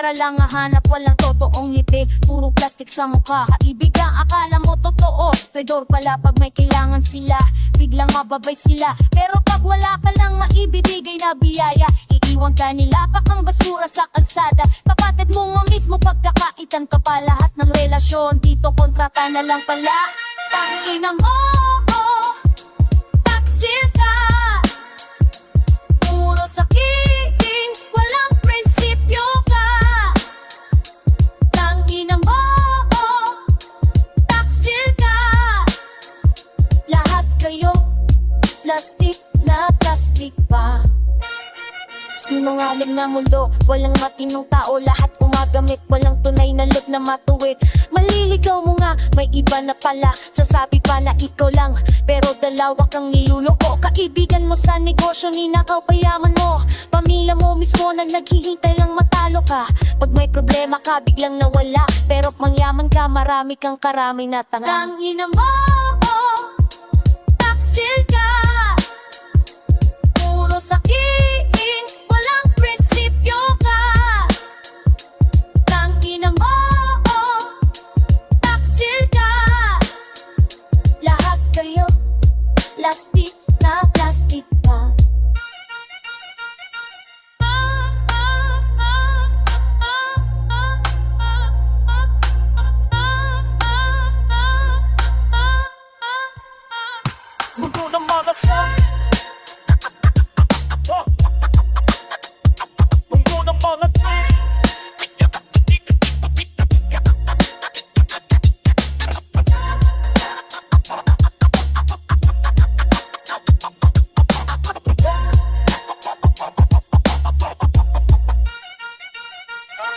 pera lang hahanap, walang totoong ngiti. Puro plastic sa mukha, kaibigan akala mo totoo. Traidor pala pag may kailangan sila, biglang mababay sila. Pero pag wala ka lang maibibigay na biyaya, iiwan ka nila pakang basura sa kalsada. Kapatid mo nga mismo pagkakaitan ka pa. Lahat ng relasyon dito kontrata na lang pala. Tangina mo, taksil ka, puro sakitin, walang prinsipyo ka. Tangina mo, taksil ka, lahat kayo plastic na plastic pa. Sinungaling na mundo, walang matinong tao. Lahat umagamit, walang tunay na loob na matuwid. Maliligaw mo nga, may iba na pala. Sasabi pa na ikaw lang, pero dalawa kang niluloko. Kaibigan mo sa negosyo, ninakaw payaman mo. Pamilya mo mismo na naghihintay lang matalo ka. Pag may problema ka, biglang nawala. Pero mangyaman ka, marami kang karami na tanga. Tangina mo, taksil ka, puro sakitin, walang prinsipyo ka. Tangina mo, taksil ka, lahat kayo plastic na plastic pa. Mundo ng mga sa mundo ng mga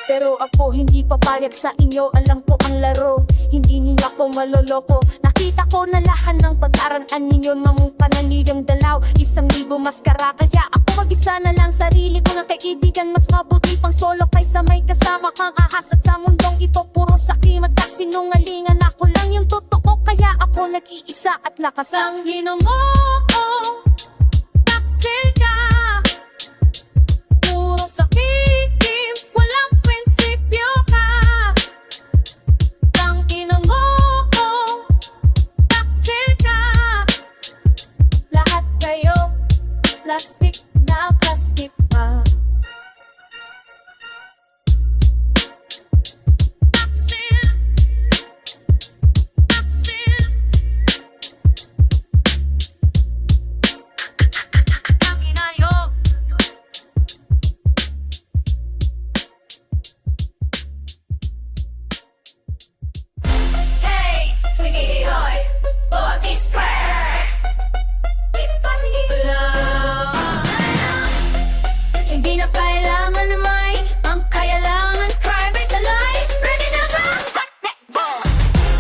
Pero ako hindi papayag sa inyo, alam ko ang laro. Hindi ninyo ako maloloko. Nakita ko na lahat ng pag-araan ninyo, mamungpanan niyong dalaw. 1,000 maskara, kaya ako mag-isa na lang. Sarili ko na kaibigan, mas mabuti pang solo kaysa may kasama kang ahas. At sa mundong ito puro sakim at kasinungalingan. Ako lang yung totoo, kaya ako nag-iisa at lakas. Ang mo, taksil ka, puro sakitin, walang prinsipyo ka. Tangina mo, taksil ka, lahat kayo plastic na plastic pa. Taksil, taksil, tangina yo. Hey, Wikihoy, Body Spreader. Hindi na kailangan na may ang kailangan private na life. Ready na ba?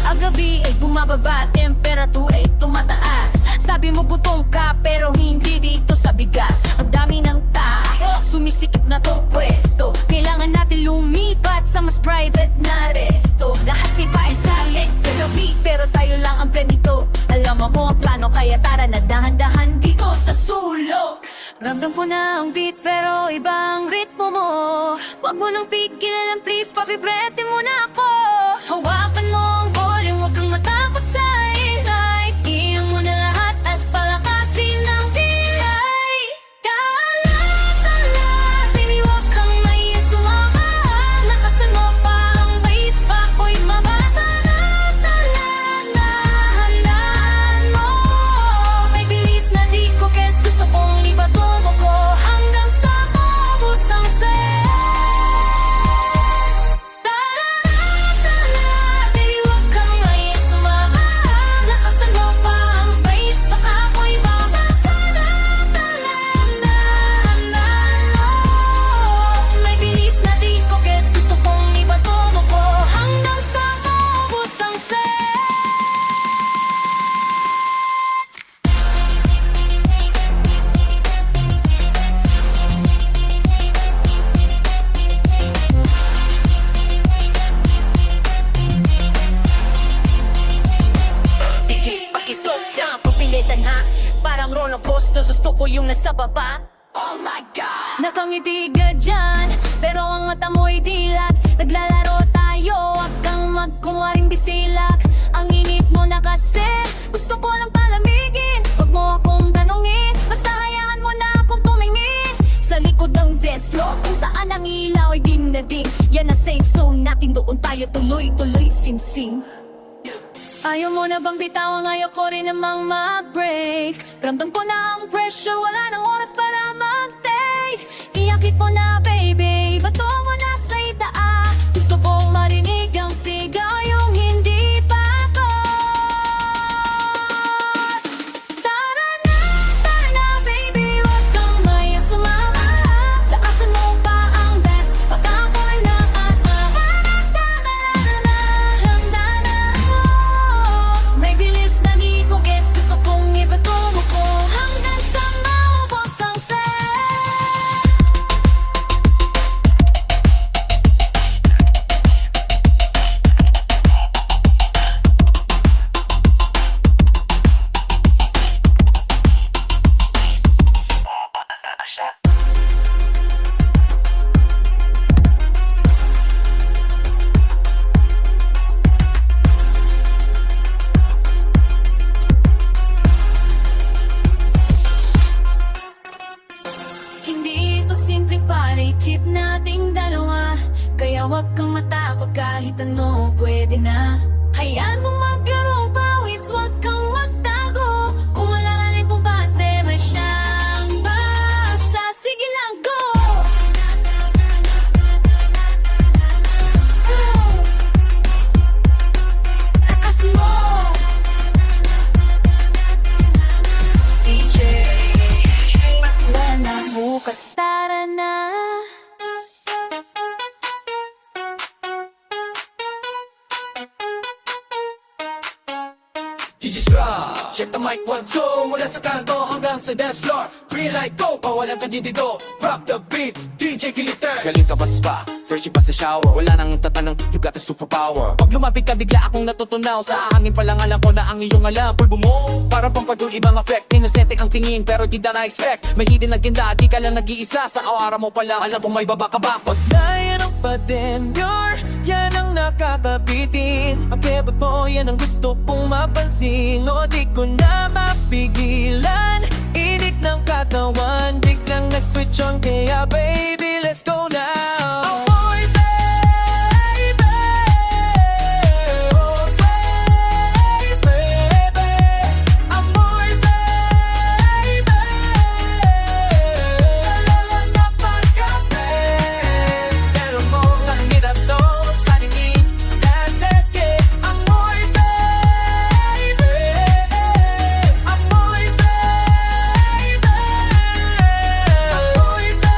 Ang gabi ay bumababa, temperatura ay tumataas. Sabi mo gutom ka pero hindi dito sa bigas. Ang dami ng tao, sumisikip na to pwesto. Kailangan natin lumipat sa mas private na resto. Lahat iba ay salit kagabi, pero tayo lang ang planito. Alam mo ang plano, kaya tara na dahan-dahan dito sa sulok. Ramdam ko na ang beat pero ibang ritmo mo. Huwag mo nang pigilan, please, pabibrete mo na ako. Hawakan mo ang volume, huwag kang matakot sa ingay. Iyang mo na lahat at palakasin ng tibay. Kalat-kalat, huwag kang maiya sumama. Lakasan mo pa ang base, bako'y mabasa. Dahan-dahan mo, may bilis na di ko gets. Gusto kong ibatubo ko hanggang sa maubos ang sense. Tarat-tarat, huwag kang maiya sumama. Lakasan mo pa ang base, baka ako'y babasa. Dahan-dahan mo, may bilis na di ko gets. Gusto kong ibatubo ko hanggang sa maubos ang sense. DJ, pakisok down, pabilisan ha. Parang roller coaster, gusto ko yung nasa baba. Oh my God! Nakangiti ka dyan, pero ang mata mo'y dilat. Naglalaro tayo, wag kang magkunwaring bisilak. Ang init mo na kasi, gusto ko lang palamigin. Wag mo akong tanungin, basta hayaan mo na akong tumingin. Sa likod ng dance floor, kung saan ang ilaw ay dinading. Yan ang safe zone natin, doon tayo tuloy-tuloy sing-sing. Ayaw mo na bang bitawan, ayaw ko rin namang mag-break. Ramdam ko na ang pressure, wala nang oras para mag-take. Iakit mo na baby, bato mo na sa itaa. Gusto kong marinig ang sigaw, yung hindi patos. Tara na baby, wag kang maya sumama. Lakasan mo pa ang best, baka ako'y handa na mo. May bilis na di ko gets, gusto kong ibato mo ko hanggang sa maubos ang set. Hindi ito simpleng party trip nating dalawa. Kaya wag kang matakot kahit ano pwede na. Hayaan mo maglarong pawis, wag kang magtago. Kung alalanin kung baste, may siyang basa. Sige lang, go! Lakas mo! DJ wala na bukas, tara na. DJ Scrub, check the mic 1, 2. Mula sa kanto hanggang sa dance floor. Green light go, pawalan ka dito. Rock the beat, DJ Kiliter. Galing ka ba sa spa? Freshy pa sa shower? Wala nang tatanong, you got a superpower. Pag lumapit ka bigla akong natutunaw. Sa hangin pa lang alam ko na ang iyong alam. Pulbo mo, para pampadul ibang effect. Innocent ang tingin pero di na na-expect. May hidden agenda, di ka lang nag-iisa. Sa awara mo pala, alam kong may baba ka ba? Pag Yan ang patenyor, yan ang nakakabitin. Ang kebot mo, yan ang gusto kong mapansin. O di ko na mapigilan, init ng katawan. Biglang nag-switch on, kaya baby, let's go now. Amoy baby, oh baby, amoy baby. Lalala na pagkape, pero mo sa ngidato, sa ningin, that's it, yeah. Amoy baby, amoy baby, amoy baby, amoy baby,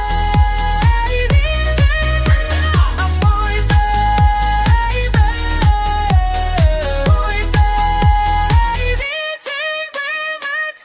amoy baby, J-Remix.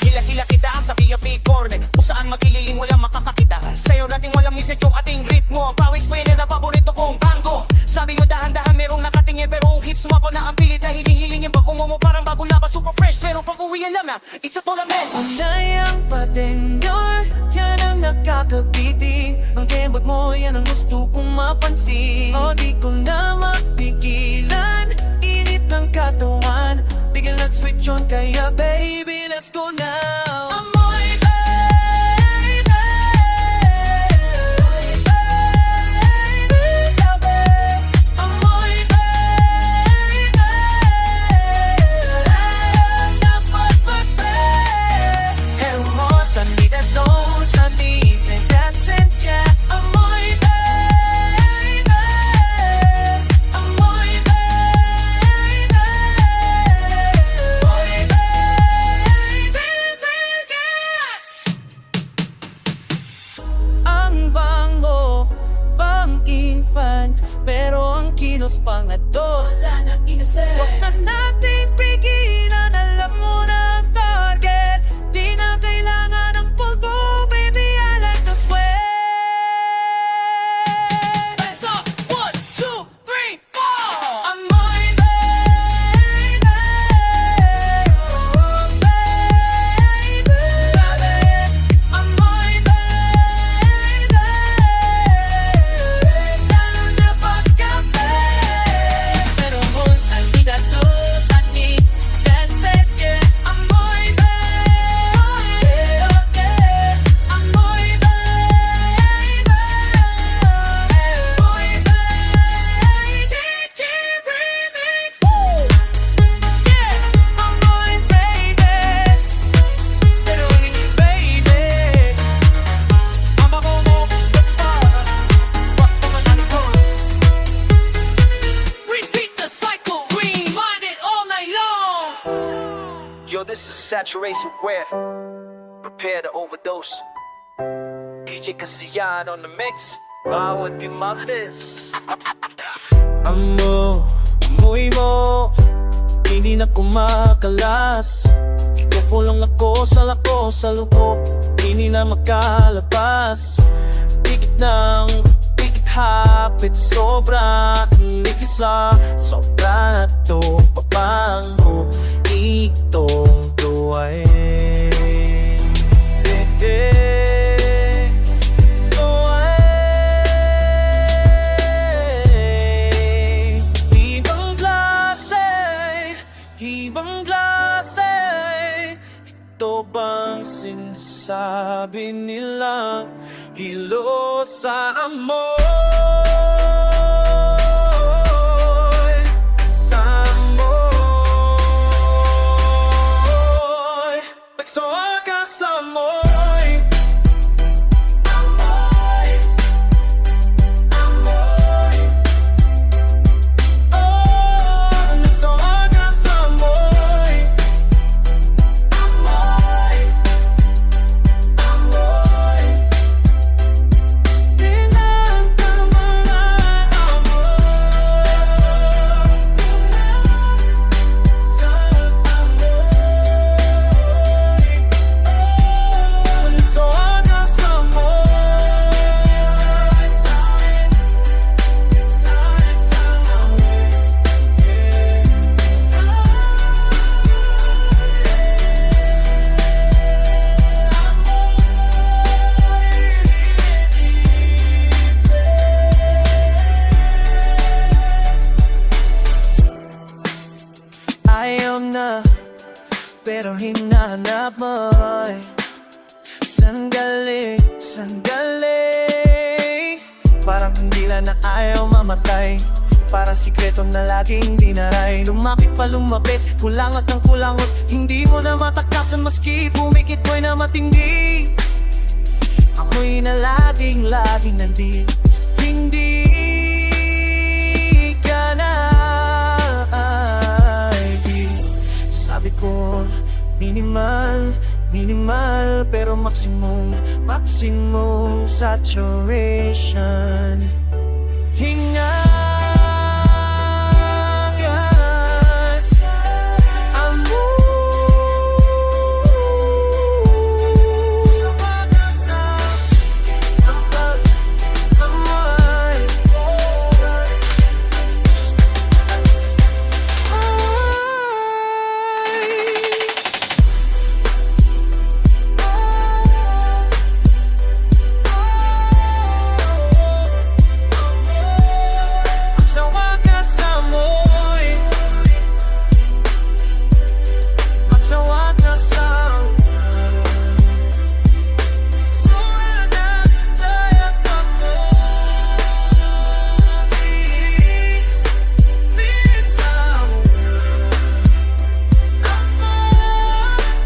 Kila-kila kita sa VIP corner kung saan magililing walang makakakita. Sa'yo natin walang miset yung ating ritmo. Pawis pa yun na paborito kong tango. Sabi mo dahan-dahan merong nakatingin pero ang hips mo ako na ang pilit na hinihilingin. Pag mo parang bago laba super fresh pero pag uwi alam na it's a total mess. Sayang patenyor, yan ang nakakabitin. Ang kembot mo, yan ang gusto kong mapansin. O di ko na mapigilan, init ng katawan. Biglang nag-switch on, kaya baby, let's go now. Amoy baby, amoy baby, amoy baby. Lalala na pagkape, pero mo sa ngidato, sa ningin, that's it, yeah. Amoy baby, amoy baby, amoy baby, yeah. Ang bango, pang infant, pero ang kilos pang adult. Wala nang innocent. Huwag na natin pigilan, alam mo na ang target. Di na kailangan saturation where prepare to overdose. DJ Kasiyan on the mix, bawat dimabis. Amoy mo, hindi na kumakalas. Kukulong ako sa loob, hindi na makalabas. Pikit ng pikit hapit, sobra likis la. Sobra na to, papango itong tuway. Ibang klase, ito bang sinasabi nila? Hilo sa amoy, sa amoy. Nagsawa ka sa amoy. Amoy, amoy. Oh, nagsawa ka sa amoy. Amoy, amoy. Pinagkamala amoy. Sa amoy. Oh, nagsawa ka sa ayaw na, pero hinahanap mo. Sandali, sandali. Parang kandila na ayaw mamatay, parang sikreto na laging dinaray. Lumapit pa lumapit, kulangot ng kulangot, hindi mo na matakasan maski pumikit mo'y na matindi. Ako'y na laging nandito, hindi ka na sabi ko, minimal, minimal, pero maximum, maximum saturation. Hinga, gas, amoy. Sa bagasas, amoy. Magsawa ka sa amoy. Magsawa ka sa suwanan tayo pag-mobits. Bits amoy.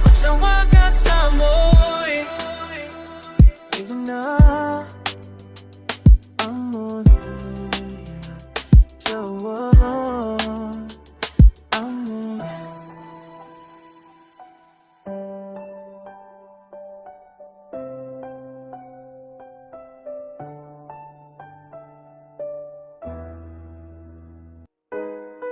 Magsawa ka sa amoy. Even na amoy. Sawa amoy.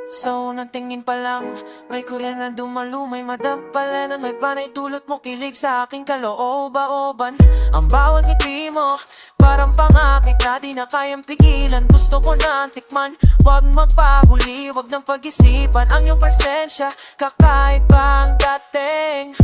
So, nagtingin pa lang, may kuryan na dumalo, may madampalan, may panay tulot mo, kilig sa aking kalooban. Ang bawat ngiti mo, parang pangakit na di na kayang pigilan. Gusto ko na tikman, wag magpahuli, wag nang pag-isipan. Ang iyong presensya, kakaiba ang dating.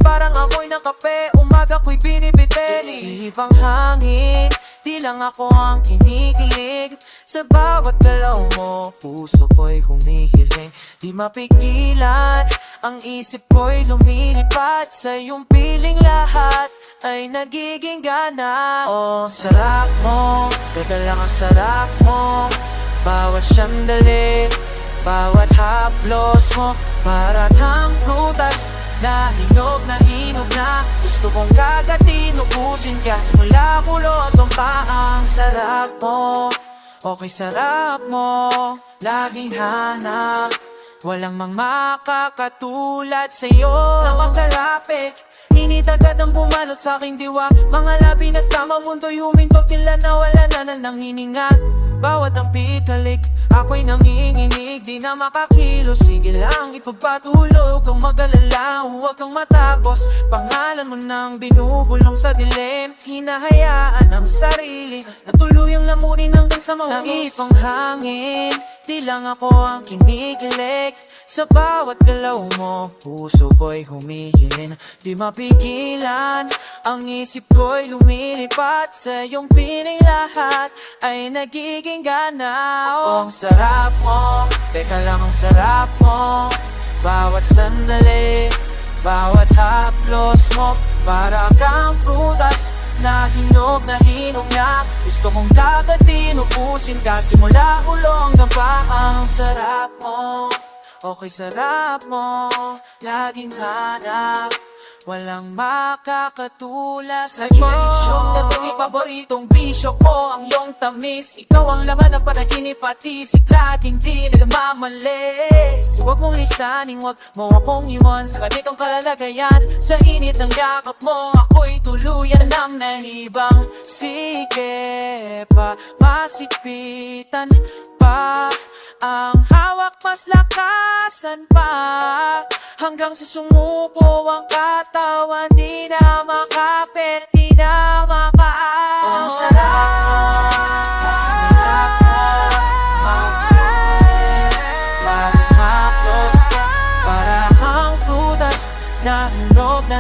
Parang amoy ng kape, umaga ko'y binibitin. Ibang hangin, di lang ako ang kinikilig. Sa bawat galaw mo, puso ko'y humihiling. Di mapigilan, ang isip ko'y lumilipad. Sa iyong piling lahat ay nagiging gana. Oh, sarap mo, teka lang ang sarap mo. Bawat sandali, bawat haplos mo, para kang prutas na hinog na gusto kong kagatin, ubusin ka simula ulo hanggang paa. Ang sarap mo, okay sarap mo, laging hanap, Walang mang makakatulad sa'yo na magkalapit. Init agad ang bumalot sa aking diwa. Mga labi na tama, mundo'y huminto, tila nawala na ng hininga. Bawat ang pikalik, ako'y nanginginig, di na makakilos. Sige lang, ipagpatulog kang mag-alala, huwag kang matapos. Pangalan mo nang binubulong sa dilim, hinahayaan ang sarili na tuluyang lamunin hanggang sa maubos. Nangipang hangin, di lang ako ang kinikilig. Sa bawat galaw mo, puso ko'y humihilin. Di mapigilan, ang isip ko'y lumilipat. Sa iyong piling lahat ay nagiging ganaw. Ang sarap mo, teka lang ang sarap mo. Bawat sandali, bawat haplos mo, para kang prutas na hinog na. Gusto kong kagatin, ubusin ka simula ulo hanggang pa. Ang sarap mo, okay sarap mo, laging hanap. Walang makakatulad sa'yo. Nag-iisyon na itong ipaboritong bisyo ko, ang iyong tamis. Ikaw ang laman ng panaginip at isip, laging di nagmamalis. Huwag mong lisaning, huwag mo akong iwan sa ganitong kalalagayan. Sa init ng yakap mo, ako'y tuluyan ng nahibang. Sige pa, masikpitan pa, ang hawak mas lakasan pa, hanggang sa sumuko ang katawan. Di na makapit, di na makaawa. Ang sarap mo, ang sarap mo, ang sarap, bawat haplos, para kang prutas na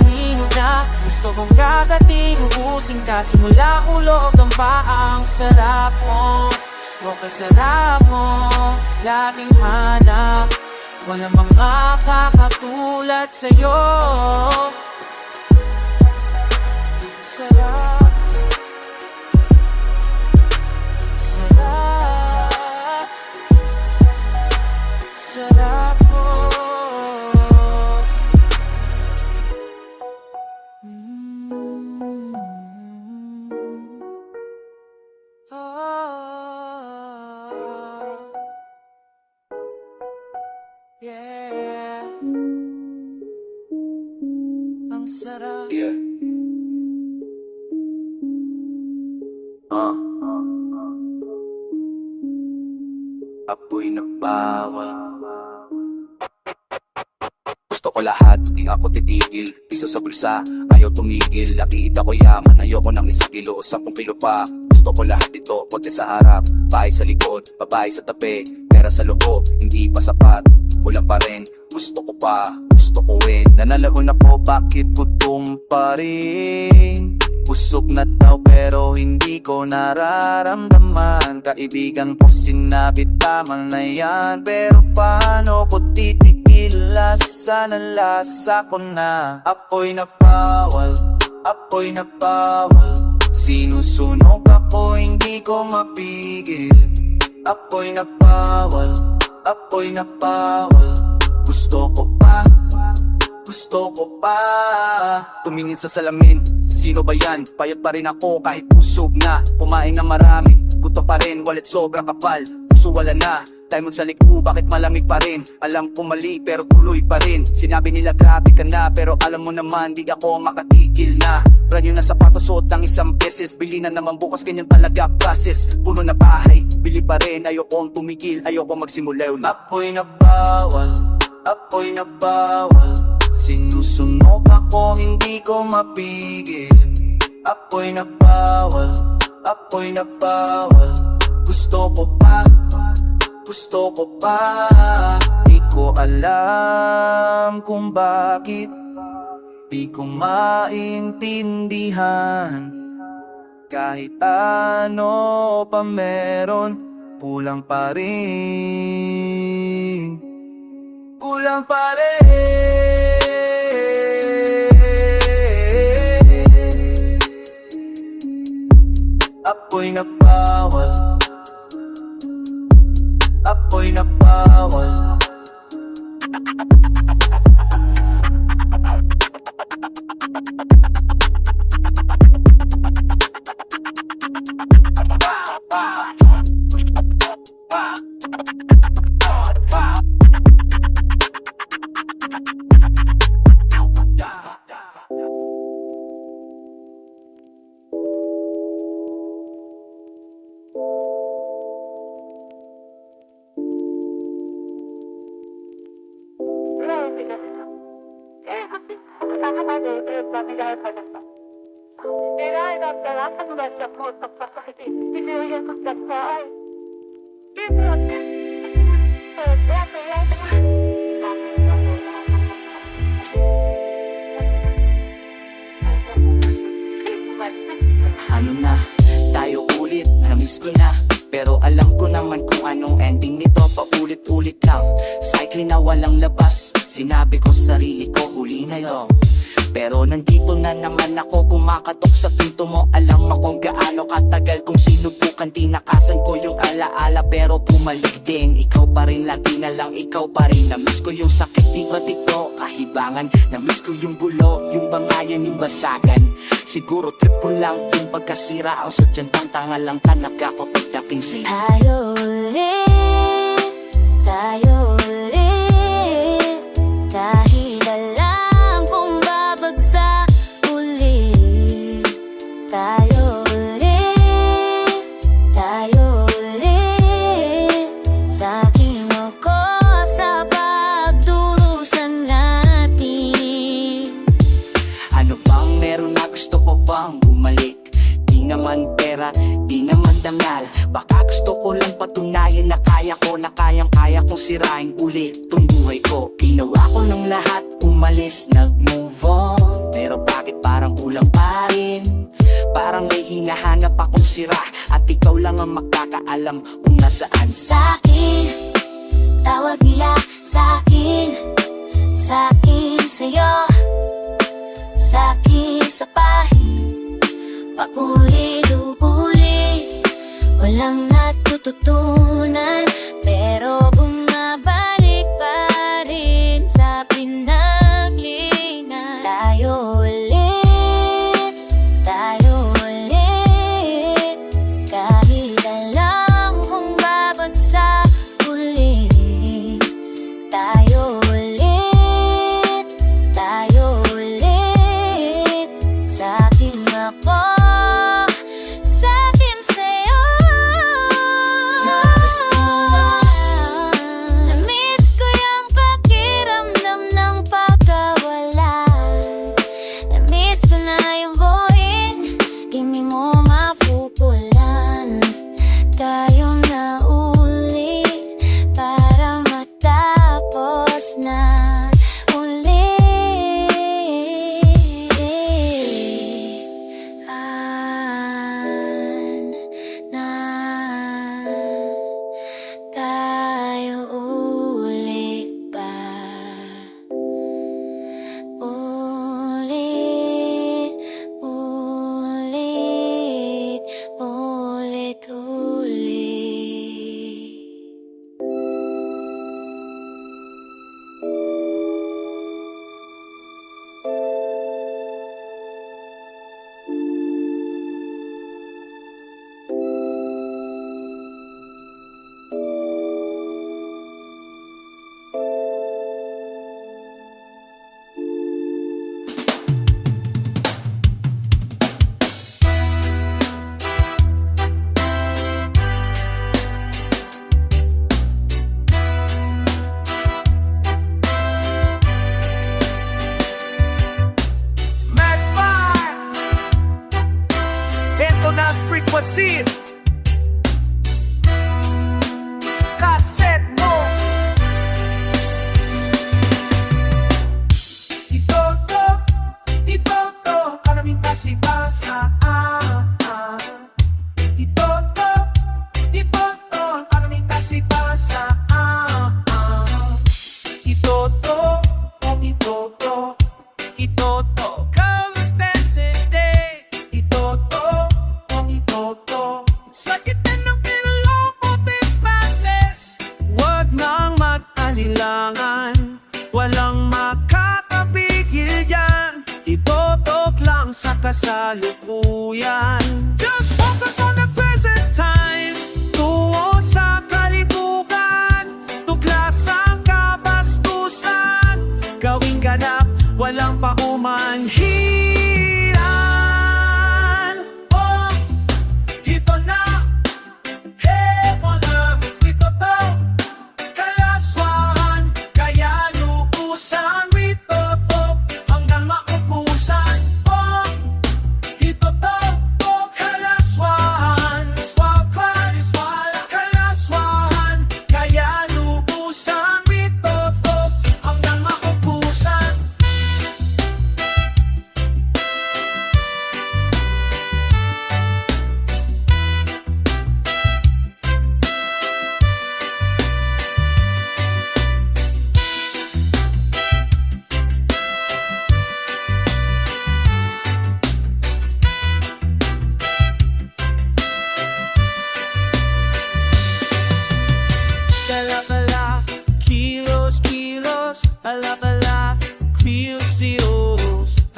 hinog na. Gusto kong kagating, ubusin ka simula ulo hanggang pa. Ang sarap mo, okay sarap mo, laging hanap. Walang mga kakatulad sa'yo. Sarap, sarap, sarap mo. Yeah, ang sarap. Yeah. Apoy na bawal. Gusto ko lahat, di ako titigil. Piso sa bulsa, ayaw tumigil. Nakikita ko yaman, ayoko nang 1 kilo, 10 kilo pa. Gusto ko lahat dito, kotse sa harap, bahay sa likod, babae sa tabi, pera sa loob, hindi pa sapat. Kulang pa rin, gusto ko pa, gusto ko win. Nanalahon ako, bakit gutom pa rin? Busog na daw pero hindi ko nararamdaman. Kaibigan ko sinabi tama na yan, pero paano ko titigil? Lasa na lasa ko na. Apoy na bawal, apoy na bawal. Sinusunog ako, hindi ko mapigil. Apoy na bawal, apoy na bawal. Gusto ko pa, gusto ko pa. Tumingin sa salamin, sino ba yan? Payat pa rin ako kahit busog na. Kumain na marami, buto pa rin, wallet sobra kapal. Puso wala na, diamond sa liku, bakit malamig pa rin? Alam ko mali pero tuloy pa rin. Sinabi nila grabe ka na, pero alam mo naman di ako makatigil na. Brand new na sapatos, suot ng 1 beses. Bili na naman bukas, ganyan talaga process. Puno na bahay, bili pa rin. Ayokong tumigil, ayoko magsimula yun. Apoy na bawal, apoy na bawal. Sinusunog ako, hindi ko mapigil. Apoy na bawal, apoy na bawal. Gusto ko pa, gusto ko pa. Di ko alam kung bakit di ko maintindihan. Kahit ano pa meron, kulang pa rin. Kulang pa rin. Apoy na bawal, apoy na bawal. Ano na, tayo ulit, na-miss ko na. Pero alam ko naman kung anong ending nito. Paulit-ulit lang, cycling na walang labas. Sinabi ko sa sarili ko, huli na yun. Pero nandito na naman ako, kumakatok sa pinto mo. Alam mo kung gaano katagal kong sinubukan. Tinakasan ko yung alaala pero bumalik din. Ikaw pa rin, lagi na lang ikaw pa rin. Na-miss ko yung sakit, di ba dito kahibangan. Na-miss ko yung bulo, yung bangayan, yung basagan. Siguro trip ko lang yung pagkasira. Ang sadyang tanga lang talaga ko pagdating sa'yo. Tayo ulit, tayo ulit. Kahit alam kong babagsak ulit. Tayo ulit, tayo ulit. Sa aking ako sa pagdurusan natin. Ano bang meron na gusto ko bang bumalik? Di naman pera, di naman dangal. Baka gusto ko lang patunayan na kaya ko, na kayang-kaya kong sirain ulit tong buhay ko. Ginawa ko ng lahat, umalis, nag-move on. Pero bakit parang kulang pa rin? Parang may hinahanap akong sira, at ikaw lang ang magkakaalam kung nasaan. Sa'kin, tawag nila sa'kin. Sa'kin sa'yo, sa'kin sa pahit. Paulit-ulit, walang natututunan. Pero bumabalik pa rin sa pinaglingan. Tayo ulit, tayo ulit. Kahit alam kong babagsak ulit. Tayo ulit, tayo ulit. Sa'kin ako, sa'kin sa'yo. Na-miss ko yung pakiramdam ng pagkawala. Na-miss ko na yung buuin, di mo mapupulan. Tayo na ulit para matapos na ulit. Na tayo ulit ba? Ulit, ulit, ulit, ulit. Ito na frequency. Cassette mo. Ito, maraming kasi basa. Ito, maraming kasi basa. Ito, colors dancing day. Ito, sakit na ng kinaloko, this madness. Huwag nang mag-alilangan, walang makakapigil yan. Itotok lang sa kasalukuyan. Just focus on the present time. Tuon sa kalibugan, tuklasang kabastusan. Gawing ganap, walang paumanhiran. Oh, ito na, mo na, ito to. Kalaswahan, kaya lubusan, ito to. Hanggang makupo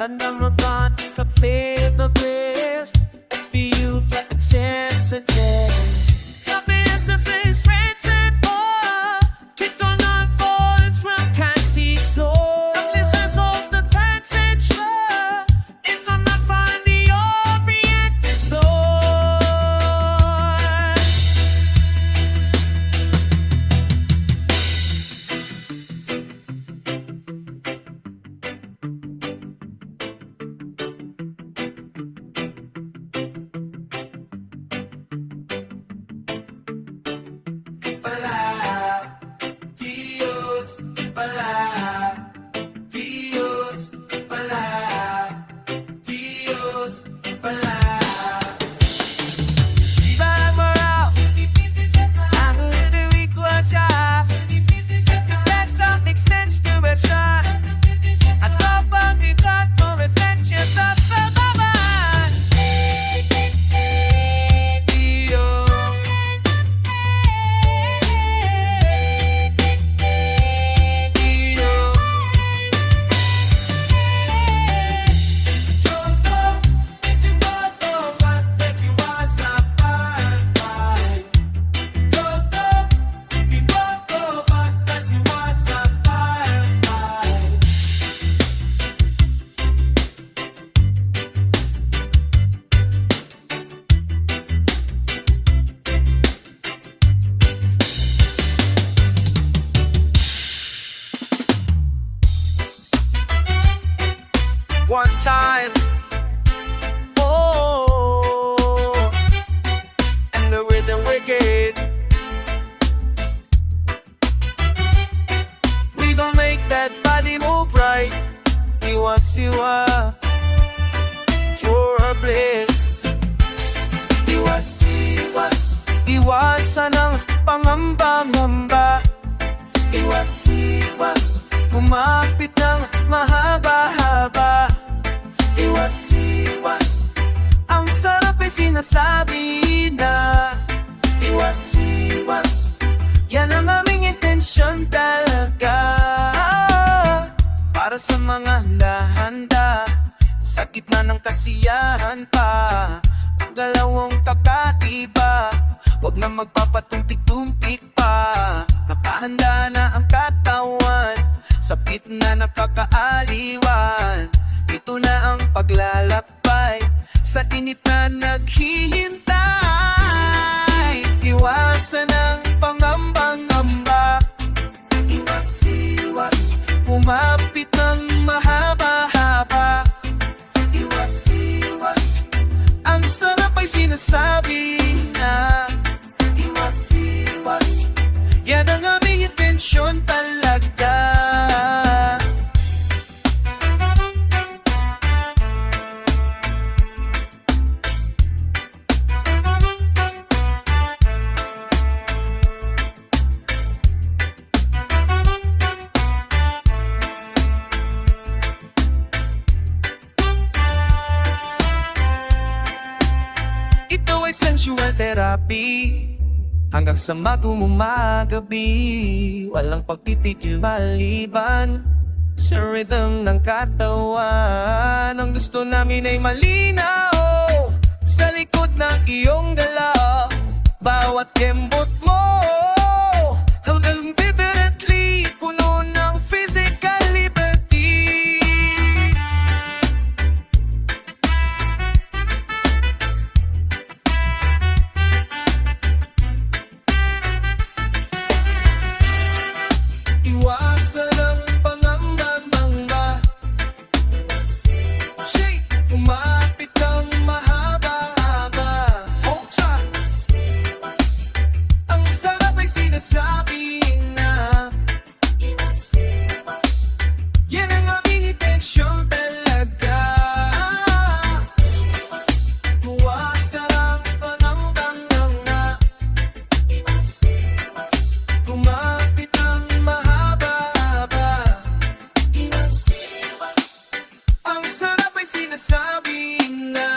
Sana makakapit the best. Feel the intensity. Happiness and things and more. Kick on falling from can't see so. Since all the plans and sure. If I'm not finding the oriented store. Dios pala, Dios pala, Dios pala. Parang moral, ang huluwi ko siya. There's some extends to action. At kapag ikat mo, essential sa pagbaban. Dios. One time, oh, and the rhythm wicked. We gon' make that body move right. Siwa, pure bliss. Iwas, iwasan ang pangamba-ngamba. Iwas, kumapit ng mahaba-haba. Iwas, ang sarap ay sinasabi na. Iwas, yan ang aming intensyon talaga. Para sa mga handa-handa, sa gitna ng kasiyahan pa, ang galawang kakaiba, huwag na magpapatumpik-tumpik pa. Nakahanda na ang katawan, sa na nakakaaliwan. Ito na ang paglalakbay, sa init na naghihintay. Iwasan ang pangambang-amba. Iwas, kumapit ng mahaba-haba. Iwas, ang sarap ay sinasabi na. Iwas, yan ang aming intensyon talaga. Ito ay sensual therapy, hanggang sa magumagabi. Walang pagpipigil maliban sa rhythm ng katawan. Ang gusto namin ay malinaw sa likod ng iyong galaw. Bawat kembot mo hanggang vividly puno ng physical liberty. Iwasan ang pangamba-mamba. Shake, kumapit ng mahaba-haba. Hold tight. Ang sarap ay sinasabi na. Yan ang aming intensyon talaga. Iwasan ang pangamba-mamba. Kumapit ng mahaba-haba. Ang sarap ay sinasabi na.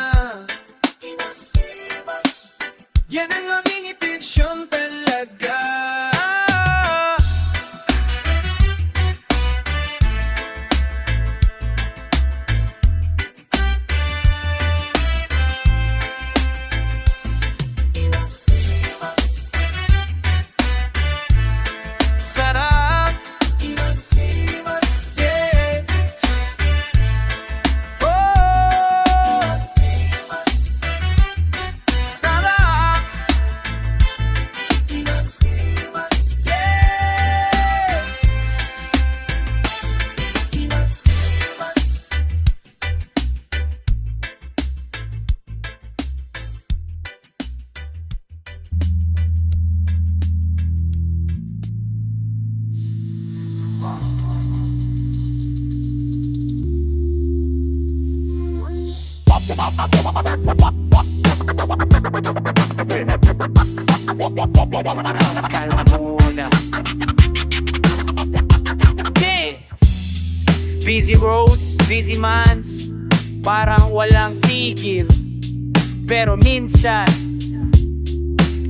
Yan ang aming intensyon talaga. Kalma muna. Okay. Busy roads, busy minds, parang walang tigil. Pero minsan,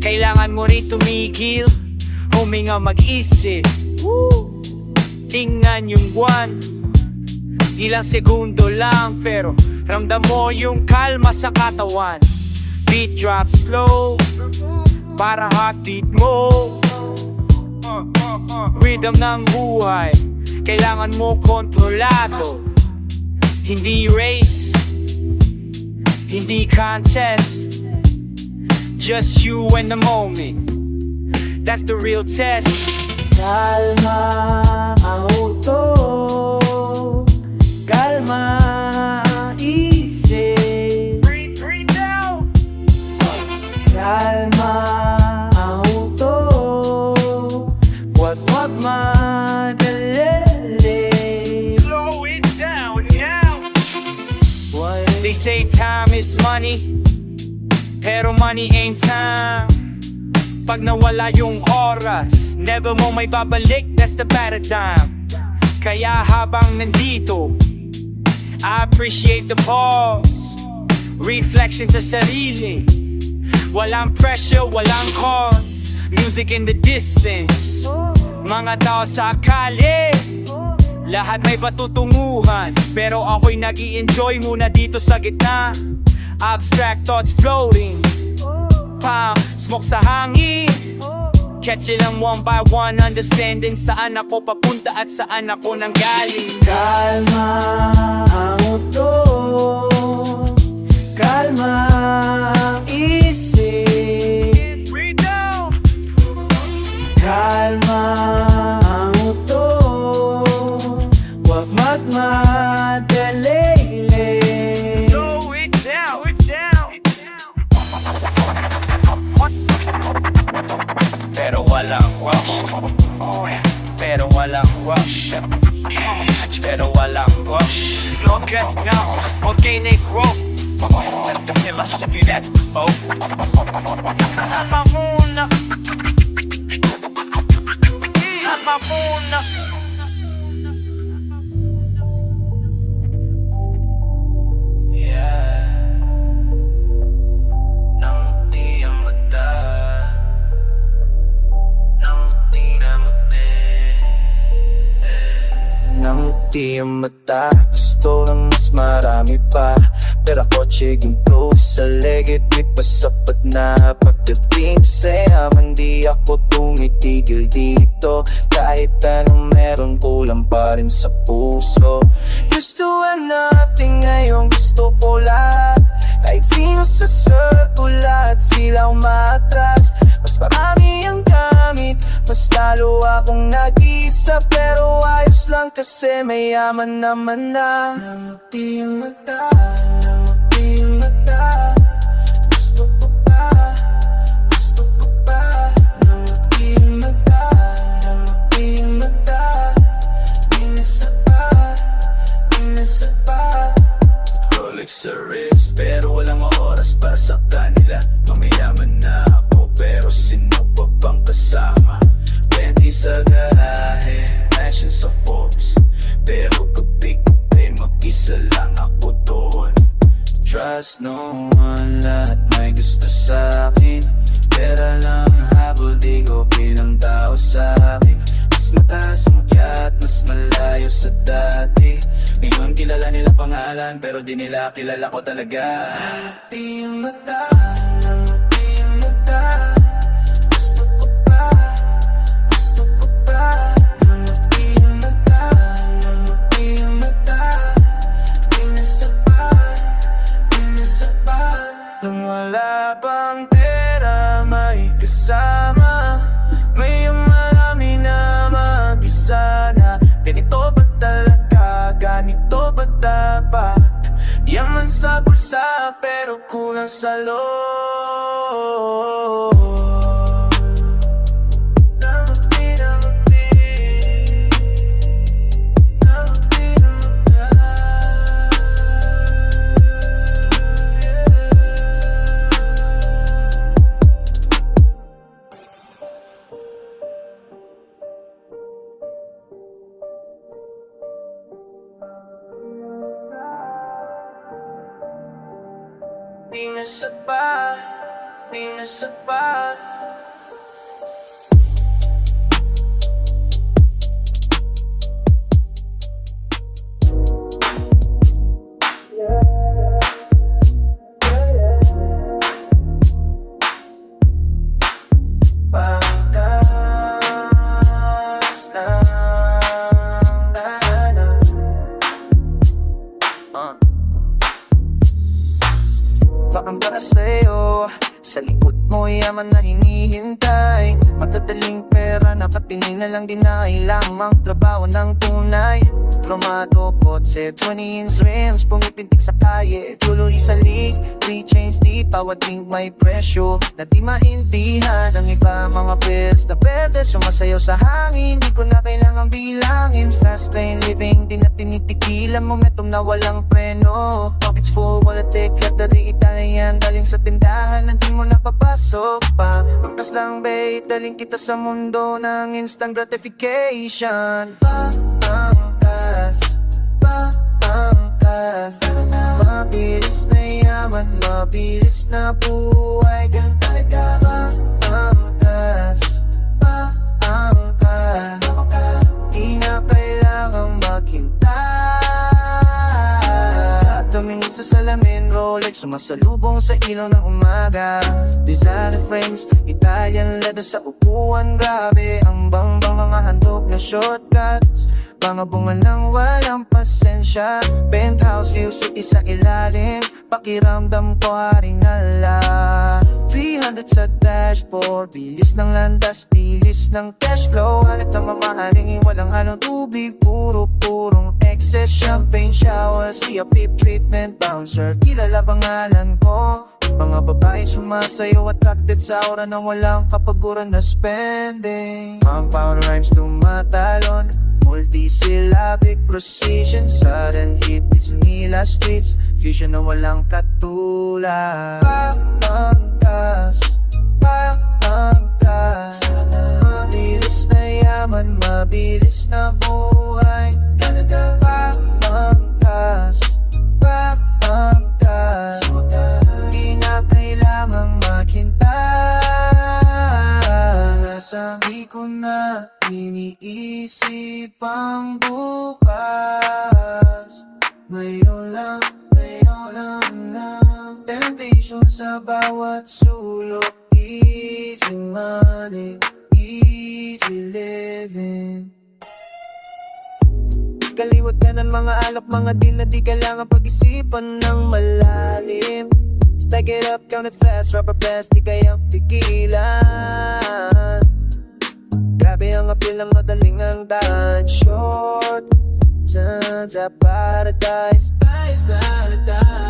kailangan mo rin tumigil, huminga mag-isip. Tingnan yung buwan, ilang segundo lang, pero ramdam mo yung kalma sa katawan. Beat drop slow, para heartbeat mo. Rhythm ng buhay, kailangan mo kontrolado. Hindi race, hindi contest, just you and the moment. That's the real test. Kalma ang uto, kalma isip. Breathe down. Kalma ang uto, wag madali. Slow it down now. They say time is money, pero money ain't time. Pag nawala yung oras, never mo may babalik, that's the paradigm. Kaya habang nandito, I appreciate the pause, reflection sa sarili. Walang pressure, walang cause, music in the distance. Mga tao sa akali, lahat may patutunguhan, pero ako'y nag-i-enjoy muna dito sa gitna. Abstract thoughts floating, palm, smoke sa hangin. Catch it lang one by one, understanding saan ako papunta at saan ako nanggaling. Kalma ang uto, kalma ang isip. Breathe down. Kalma ang uto, wag magmadali. Slow it down, Pero walang rush. Pero walang rush. Pero walang rush. Look at now, organic growth. Let the philosophy that both. Kalma muna. Kalma muna. Namuti ang mata, gusto ng mas marami pa. Pero kotse ginto sa legit, di pa sapat na. Pagdating sa yaman, di ako tumitigil dito. Kahit anong meron, kulang pa rin sa puso. Gustuhan natin ngayon, gusto ko lahat. Kahit sino sa circle, lahat sila umatras. Mas marami ang gamit, mas lalo akong nag-isa. Pero ayos lang kasi mayaman naman na. Namuti ang mata, namuti ang mata. Gusto ko pa, gusto ko pa. Namuti ang mata, namuti ang mata. Di na sapat, di na sapat. Rolex sa wrist, pero walang oras para sa kanila. Mamayaman na ako, pero sino pa bang kasama? 20 sa garahe, action sa Forbes. Pero gabi-gabi mag-isa lang ako doon. Trust no one, lahat may gusto sa'kin. Pera lang ang habol, di ko bilang tao sa'kin. Mas mataas ang kyat, mas malayo sa dati. Ngayon kilala nila pangalan, pero di nila kilala ko talaga. Namuti ang mata, namuti ang mata. Gusto ko pa, gusto ko pa. Namuti ang mata, namuti ang mata. Di na sapat, di na sapat. Nung wala pang pera, may kasama. May marami na mag-isa na. Ganito ba talaga, ganito ba dapat? Yaman sa bulsa, pero kulang sa loob. Namuti, namuti. Namuti, namuti. na sapat, di na sapat. Pangkas lang daanan. Bakang para sa'yo, sa likod mo yaman na hinihintay. Matataling pera, nakatingin na lang din na ilamang trabaho ng tunay. Kromado, kotse, 20-inch rims, pumipintik sa kaye, tuloy sa league, 3 chains deep, bawat link may presyo na di maintindihan ng iba. Mga bills na berde, sumasayaw sa hangin, di ko na kailangang bilangin. Fast lane living, di na tinitigilan, momentum na walang preno. Pockets full, wala tiklat, dari Italian, daling sa tindahan, hindi mo napapasok pa. Pangkas lang babe, daling kita sa mundo ng instant gratification. Pangkas, mabilis na yaman, mabilis na buhay. Ganun talaga. Pangkas, di na kailangang maghintay. Sa tumingin sa salamin, Rolex sumasalubong sa ilaw ng umaga. Designer frames, Italian leather sa upuan. Grabe ang bangbang, mga handog na shortcuts, mga bunga ng walang pasensya. Penthouse view, city sa ilalim, pakiramdam ko haring ala. 300 sa dashboard, bilis ng landas, bilis ng cash flow. Hanap ng mamahaling, walang halong tubig, purong excess. Champagne showers, VIP treatment, bouncer, kilala pangalan ko. Mga babae sumasayo, attracted sa aura ng walang kapaguran na spending. Compound rhymes tumatalon, multi-syllabic precision, sudden hit beats Manila streets, fusion na walang katulad. Pangkas, mabilis na yaman, mabilis na buhay. Pangkas, di na kailangang maghintay. Sabi ko na iniisip ang bukas. Ngayon lang temptation sa bawat sulok. Easy money, easy living. Kaliwat ka ng mga alok, mga deal na di kailangan pag-isipan ng malalim. Stack it up, count it fast, rubber bands, di kayang pigilan. Grabe ang appeal ng madaling ang daan. Short turns at paradise.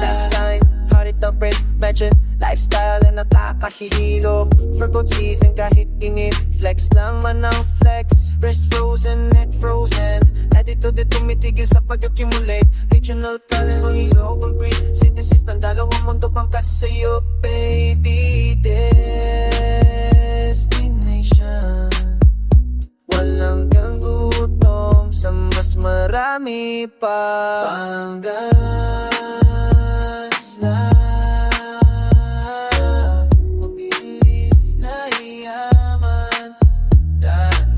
Last time, heart it thumping, matching lifestyle and nakakahilo. For good season kahit init, flex lang man ang flex. Wrist frozen, neck frozen, attitude ay tumitigil sa pag-accumulate. Regional talent, hero, complete synthesis ng dalawang mundo. Pangkas sa'yo, baby, destination. Walang kang gutom sa mas marami pa. Pangkas lang, mabilis na yaman, danay.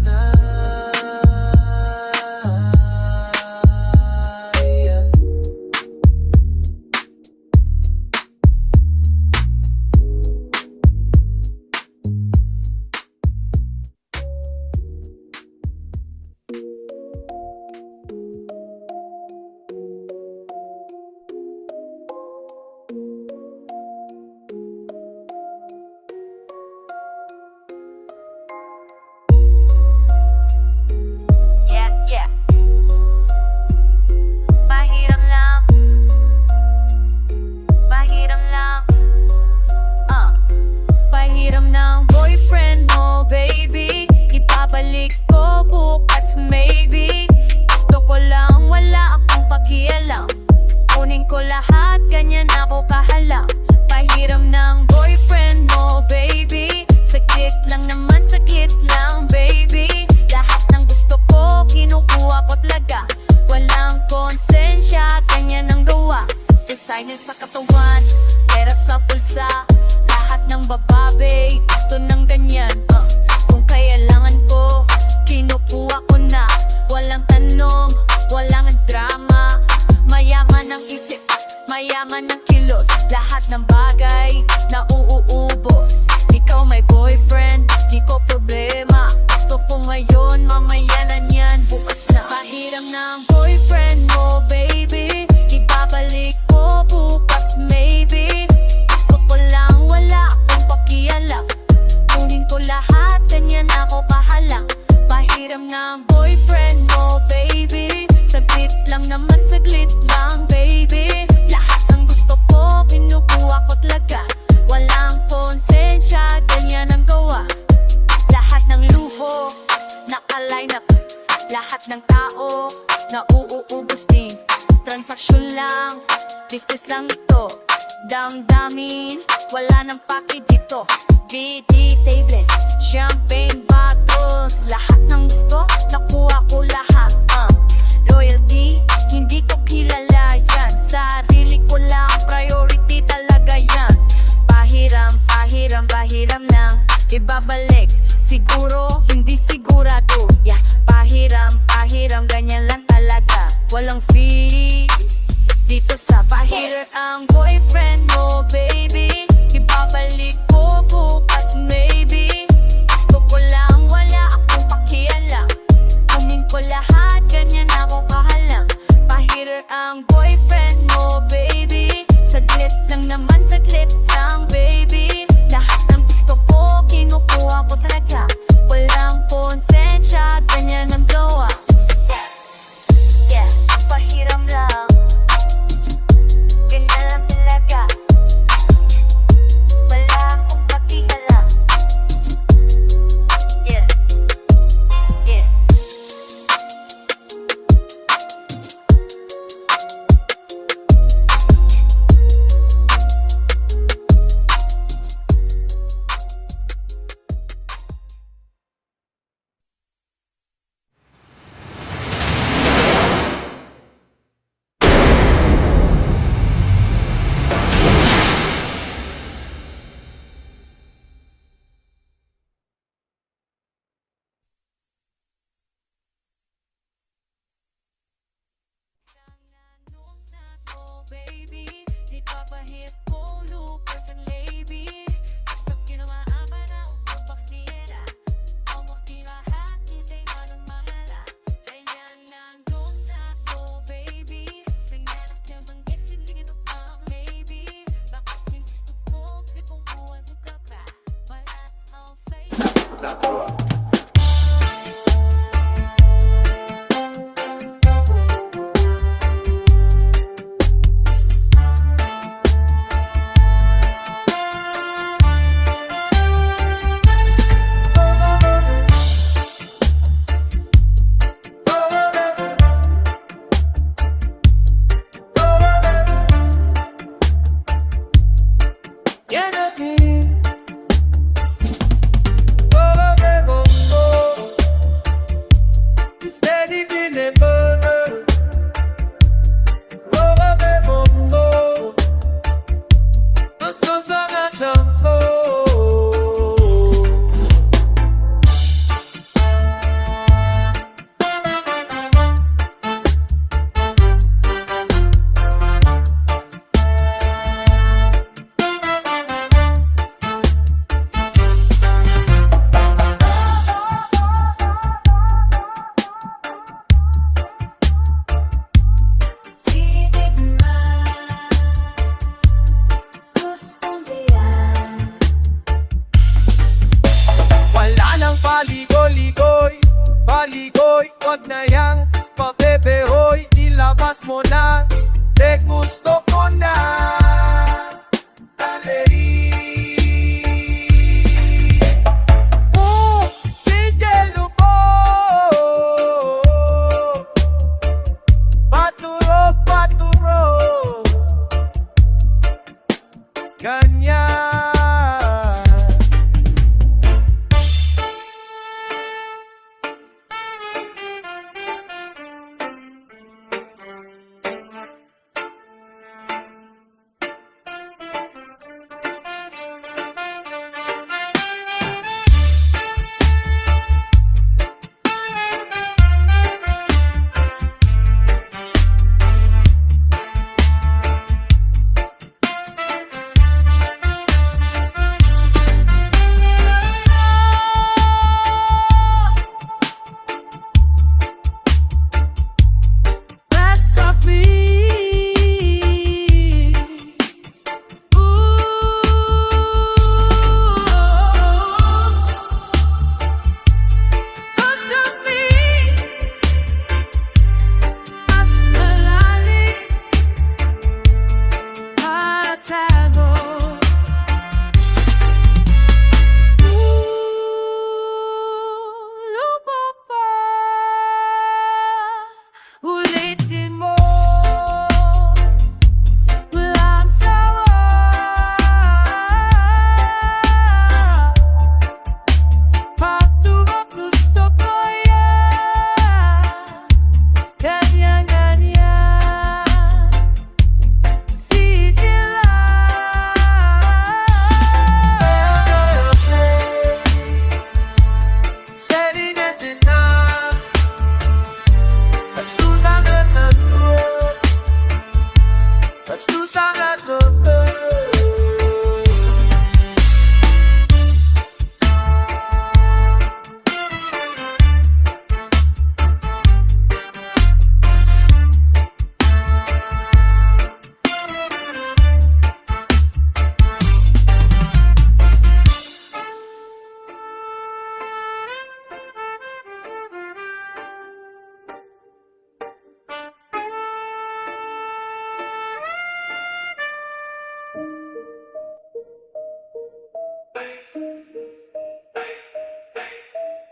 Chistes lang ito, damdamin, wala nang paki dito. VD tables, champagne bottles, lahat ng gusto, nakuha ko lahat. Loyalty, hindi ko kilala yan. Sarili ko lang, priority talaga yan. Pahiram, pahiram, pahiram na ibabalik, siguro, hindi sigurado. Yeah, pahiram, pahiram, ganyan lang talaga. Walang fee dito sa pahiram. Ang boyfriend mo, baby, ibabalik ko bukas, maybe. Gusto ko lang, wala akong pakialam. Kunin ko lahat, ganyan ako kahalang. Pahiram ang boyfriend mo, baby. Saglit lang naman, saglit lang, baby. Lahat ng gusto ko, kinukuha ko talaga. Walang konsensya, ganyan ang gawa. Yeah, pahiram lang, ganyan lang talaga. Wala akong pakialam. Yeah, yeah. Baby, di papahit ko lupas ang lady. Basta kinamaaba na upang baktiera. Ang makirahat, hindi manang mahala. Ganyan ang doon na ko, baby. Sanganak niya banggit, silingin o pang maybe. Bakit yung gusto ko, ipungkuhan mo ka pa? Wala akong face. Paligoy, paligoy, wag na yang papepehoy. Ilabas mo na, de gusto ko na. Taleri. Si Jello po. Paturo, paturo. Ganyan.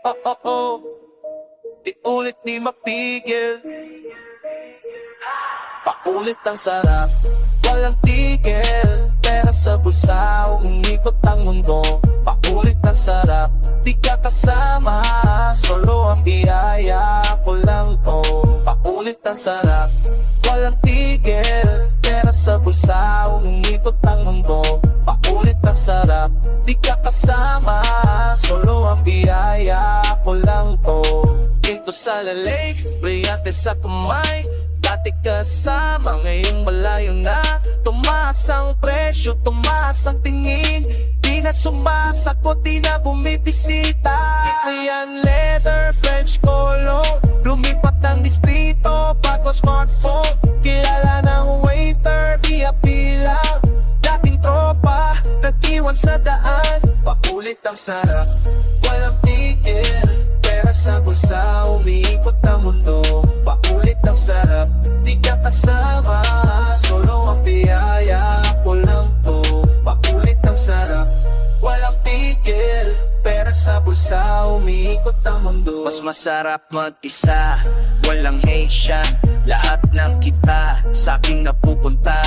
Oh, oh, oh. Di ulit di mapigil. Paulit ang sarap, walang tigil. Pera sa bulsa, umiikot ang mundo. Paulit ang sarap, di ka kasama. Solo ang biyaya ko lang to. Paulit ang sarap, walang tigil. Pera sa bulsa, umiikot ang mundo. Paulit ang sarap, di ka kasama. Solo ang biyaya ko lang to. Dito sa lake, brillante sa kamay. Dati kasama, ngayong malayo na. Tumaas ang presyo, tumaas ang tingin. Di na sumasakot, di na bumibisita. Ayan, leather, French cologne. Lumipat ng distrito, bago smartphone. Kilala ng waiter, via pila. Dating tropa, nag-iwan sa daan. Paulit ang sarap, walang tigil. Pera sa bulsa, umiikot ang mundo. Paulit ang sarap, di ka kasama. Solo ang biyaya ko lang to. Paulit ang sarap, walang tigil. Pera sa bulsa, umiikot ang mundo. Mas masarap mag-isa, walang Haitian. Lahat ng kita, sa'king napupunta.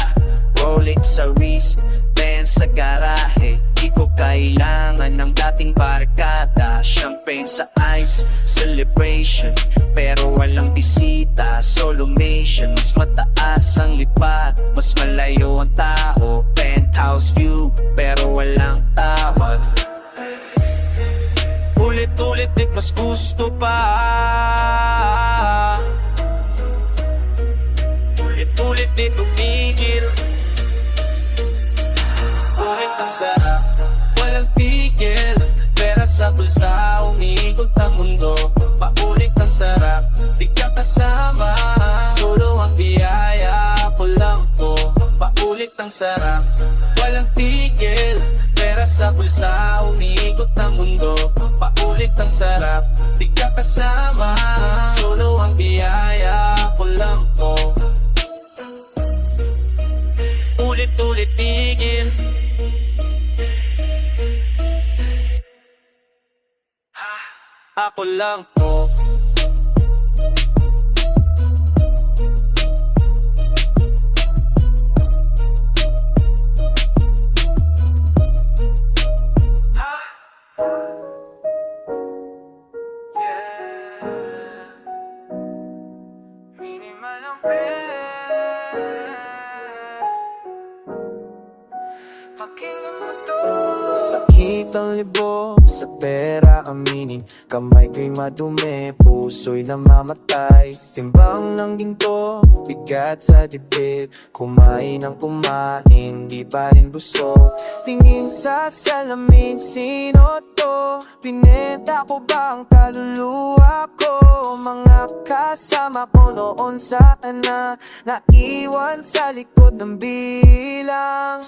Rolex sa wrist, Benz sa garahe. Di ko kailangan ng dating barkada. Champagne sa ice, celebration. Pero walang bisita, solo mission. Mas mataas ang lipat, mas malayo ang tao. Penthouse view, pero walang tawag. Ulit-ulit di mas gusto pa. Ulit-ulit di tumigil. Ulit ang sarap, walang tigil. Pera sa bulsa, umiikot ang mundo. Paulit ang sarap, di ka kasama. Solo ang biyaya ko lang to. Paulit ang sarap, walang tigil. Pera sa bulsa, umiikot ang mundo. Paulit ang sarap, di ka kasama. Solo ang biyaya ko lang to. Ulit-ulit tigil. Ako lang to. Minimal ang pakinggan mo to. Sakit ang libo sa pera aminin. Kamay ko'y madumi, puso'y namamatay. Timbang ng ginto, bigat sa dibdib. Kumain ng kumain, di pa rin busog. Tingin sa salamin, sino to? Pinenta ko ba ang kaluluwa ko? Mga kasama ko noon saan na naiwan sa likod ng bilang.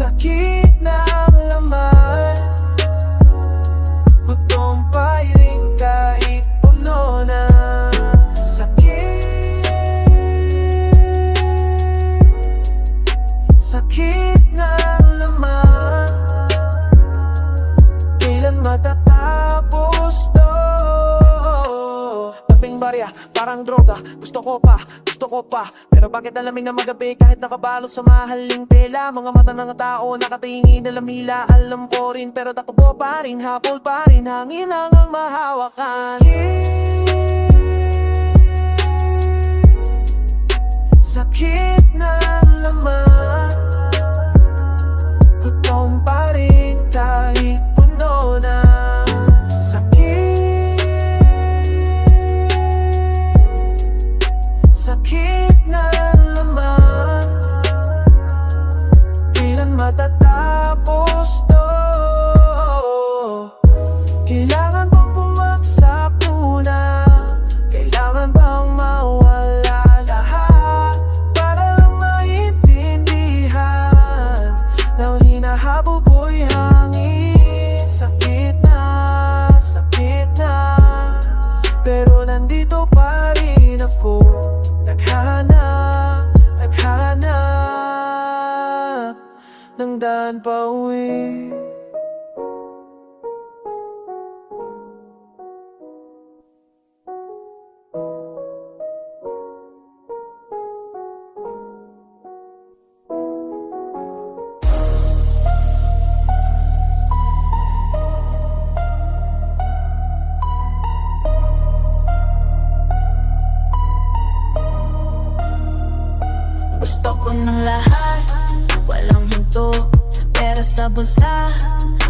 Sakit ng laman. Gutom pa'y rin kahit puno na. Sakit ng laman. Kailan matatapos to? Tabing barya, parang droga. Gusto ko pa. Pero bakit alamig na magabi kahit nakabalo sa mahaling tela? Mga mata ng tao nakatingin na lamila. Alam ko rin pero takbo pa rin, hapol pa rin. Hangin ang mahawakan. Sakit na laman. Gutom pa rin kahit puno na. Sakit na laman. Kailan matatapos to? Kailangan bang bumagsak muna? Kailangan bang mawala lahat? Para lang maintindihan Gusto ko ng lahat, walang hinto. Pero sa bulsa,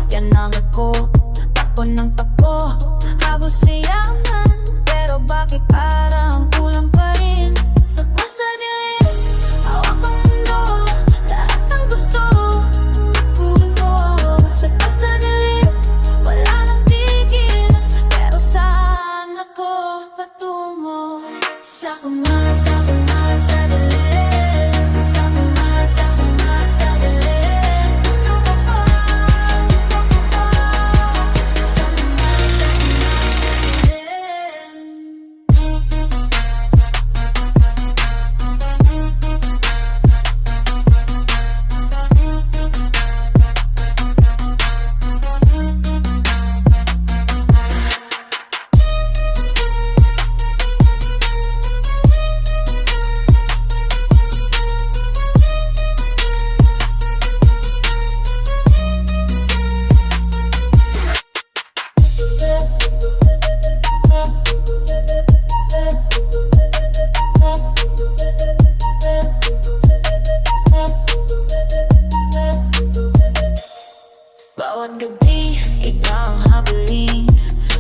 yan ang ako. Takbo ng takbo, habol sa yaman. Pero bakit parang kulang pa rin? Sakma sa dilim, hawak ang mundo. Lahat ng gusto, kunin ko. Sakma sa dilim, wala nang tigil. Pero saan ako patungo? Sakma sa dilim. Bawat gabi, ikaw ang habulin.